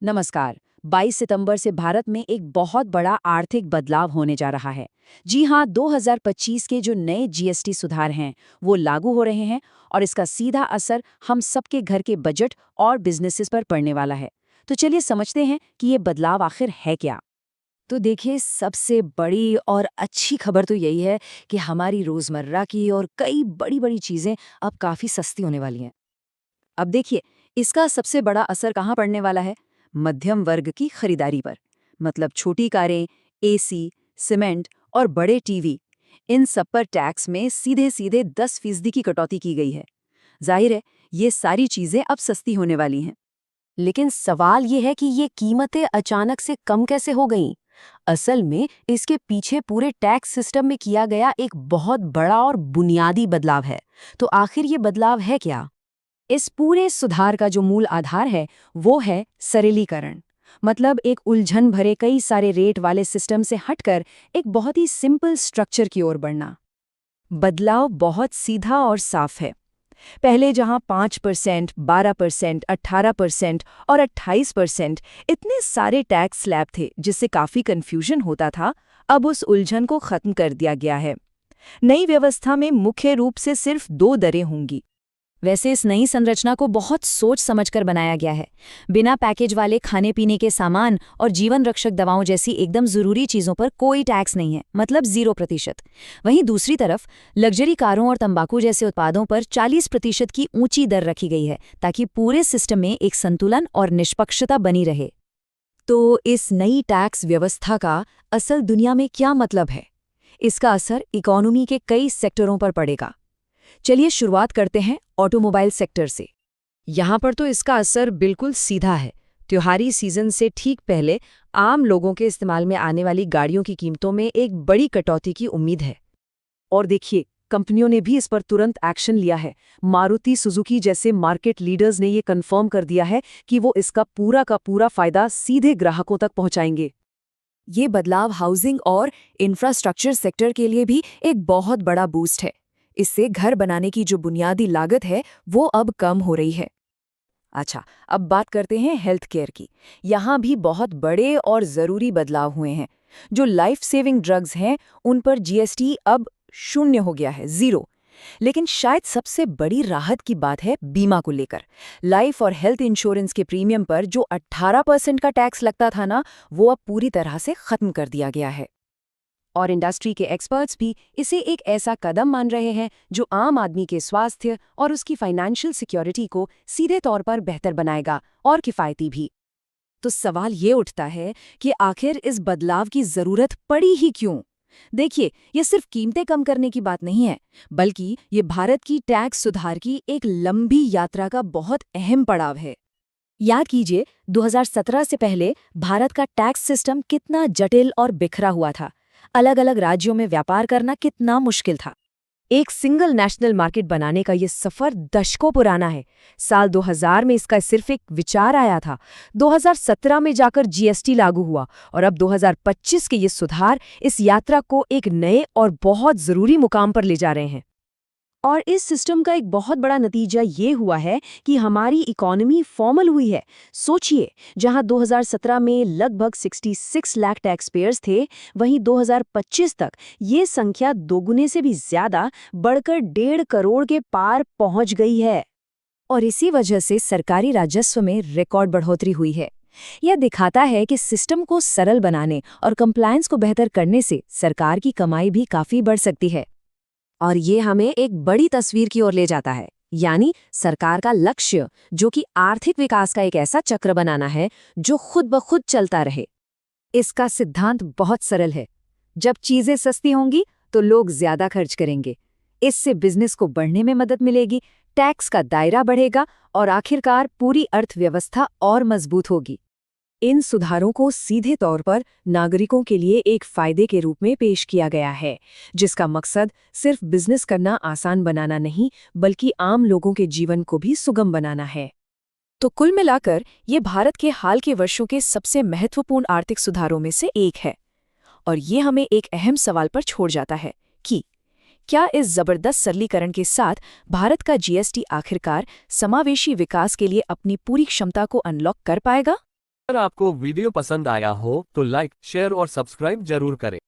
नमस्कार। 22 सितंबर से भारत में एक बहुत बड़ा आर्थिक बदलाव होने जा रहा है। जी हाँ, 2025 के जो नए जीएसटी सुधार हैं, वो लागू हो रहे हैं और इसका सीधा असर हम सबके घर के बजट और बिजनेसेस पर पड़ने वाला है। तो चलिए समझते हैं कि ये बदलाव आखिर है क्या। तो देखिए, सबसे बड़ी और अच्छी खबर तो यही है कि हमारी रोजमर्रा की और कई बड़ी-बड़ी चीजें अब काफी सस्ती होने वाली हैं। अब देखिए, इसका सबसे बड़ा असर कहाँ पड़ने वाला है? मध्यम वर्ग की खरीदारी पर। मतलब छोटी कारें, एसी, सीमेंट और बड़े टीवी, इन सब पर टैक्स में सीधे सीधे 10% की कटौती की गई है। जाहिर है, ये सारी चीजें अब सस्ती होने वाली हैं। लेकिन सवाल ये है कि ये कीमतें अचानक से कम कैसे हो गईं? असल में इसके पीछे पूरे टैक्स सिस्टम में किया गया एक बहुत बड़ा और बुनियादी बदलाव है। तो आखिर ये बदलाव है क्या? इस पूरे सुधार का जो मूल आधार है, वो है सरलीकरण। मतलब एक उलझन भरे कई सारे रेट वाले सिस्टम से हटकर एक बहुत ही सिंपल स्ट्रक्चर की ओर बढ़ना। बदलाव बहुत सीधा और साफ है। पहले जहां 5%, 12%, 18% और 28% इतने सारे टैक्स स्लैब थे जिससे काफी कंफ्यूजन होता था, अब उस उलझन को खत्म कर दिया गया है। नई व्यवस्था में मुख्य रूप से सिर्फ दो दरें होंगी। वैसे इस नई संरचना को बहुत सोच समझकर बनाया गया है। बिना पैकेज वाले खाने पीने के सामान और जीवन रक्षक दवाओं जैसी एकदम जरूरी चीजों पर कोई टैक्स नहीं है, मतलब 0%। वहीं दूसरी तरफ लग्जरी कारों और तंबाकू जैसे उत्पादों पर 40% की ऊंची दर रखी गई है, ताकि पूरे सिस्टम में एक संतुलन और निष्पक्षता बनी रहे। तो इस नई टैक्स व्यवस्था का असल दुनिया में क्या मतलब है? इसका असर इकोनॉमी के कई सेक्टरों पर पड़ेगा। चलिए शुरुआत करते हैं ऑटोमोबाइल सेक्टर से। यहाँ पर तो इसका असर बिल्कुल सीधा है। त्योहारी सीजन से ठीक पहले आम लोगों के इस्तेमाल में आने वाली गाड़ियों की कीमतों में एक बड़ी कटौती की उम्मीद है। और देखिए, कंपनियों ने भी इस पर तुरंत एक्शन लिया है। मारुति सुजुकी जैसे मार्केट लीडर्स ने ये कंफर्म कर दिया है कि वो इसका पूरा का पूरा फायदा सीधे ग्राहकों तक पहुंचाएंगे। ये बदलाव हाउसिंग और इंफ्रास्ट्रक्चर सेक्टर के लिए भी एक बहुत बड़ा बूस्ट है। इससे घर बनाने की जो बुनियादी लागत है, वो अब कम हो रही है। अच्छा, अब बात करते हैं हेल्थ केयर की। यहाँ भी बहुत बड़े और ज़रूरी बदलाव हुए हैं। जो लाइफ सेविंग ड्रग्स हैं, उन पर जीएसटी अब 0 हो गया है, 0। लेकिन शायद सबसे बड़ी राहत की बात है बीमा को लेकर। लाइफ और हेल्थ इंश्योरेंस के प्रीमियम पर जो 18% का टैक्स लगता था ना, वो अब पूरी तरह से खत्म कर दिया गया है। और इंडस्ट्री के एक्सपर्ट्स भी इसे एक ऐसा कदम मान रहे हैं जो आम आदमी के स्वास्थ्य और उसकी फाइनेंशियल सिक्योरिटी को सीधे तौर पर बेहतर बनाएगा, और किफ़ायती भी। तो सवाल ये उठता है कि आखिर इस बदलाव की ज़रूरत पड़ी ही क्यों? देखिए, ये सिर्फ कीमतें कम करने की बात नहीं है, बल्कि ये भारत की टैक्स सुधार की एक लंबी यात्रा का बहुत अहम पड़ाव है। याद कीजिए, 2017 से पहले भारत का टैक्स सिस्टम कितना जटिल और बिखरा हुआ था। अलग अलग राज्यों में व्यापार करना कितना मुश्किल था। एक सिंगल नेशनल मार्केट बनाने का ये सफर दशकों पुराना है। साल 2000 में इसका सिर्फ एक विचार आया था। 2017 में जाकर जीएसटी लागू हुआ और अब 2025 के ये सुधार इस यात्रा को एक नए और बहुत जरूरी मुकाम पर ले जा रहे हैं। और इस सिस्टम का एक बहुत बड़ा नतीजा ये हुआ है कि हमारी इकोनॉमी फॉर्मल हुई है। सोचिए, जहां 2017 में लगभग 66 लाख टैक्स पेयर्स थे, वहीं 2025 तक ये संख्या दोगुने से भी ज्यादा बढ़कर 1.5 करोड़ के पार पहुंच गई है। और इसी वजह से सरकारी राजस्व में रिकॉर्ड बढ़ोतरी हुई है। यह दिखाता है कि सिस्टम को सरल बनाने और कंप्लायंस को बेहतर करने से सरकार की कमाई भी काफी बढ़ सकती है। और ये हमें एक बड़ी तस्वीर की ओर ले जाता है, यानी सरकार का लक्ष्य, जो कि आर्थिक विकास का एक ऐसा चक्र बनाना है जो खुद ब खुद चलता रहे। इसका सिद्धांत बहुत सरल है। जब चीजें सस्ती होंगी तो लोग ज्यादा खर्च करेंगे। इससे बिजनेस को बढ़ने में मदद मिलेगी, टैक्स का दायरा बढ़ेगा और आखिरकार पूरी अर्थव्यवस्था और मजबूत होगी। इन सुधारों को सीधे तौर पर नागरिकों के लिए एक फायदे के रूप में पेश किया गया है, जिसका मकसद सिर्फ बिजनेस करना आसान बनाना नहीं, बल्कि आम लोगों के जीवन को भी सुगम बनाना है। तो कुल मिलाकर ये भारत के हाल के वर्षों के सबसे महत्वपूर्ण आर्थिक सुधारों में से एक है। और ये हमें एक अहम सवाल पर छोड़ जाता है कि क्या इस जबरदस्त सरलीकरण के साथ भारत का जीएसटी आखिरकार समावेशी विकास के लिए अपनी पूरी क्षमता को अनलॉक कर पाएगा? अगर आपको वीडियो पसंद आया हो तो लाइक, शेयर और सब्सक्राइब जरूर करें।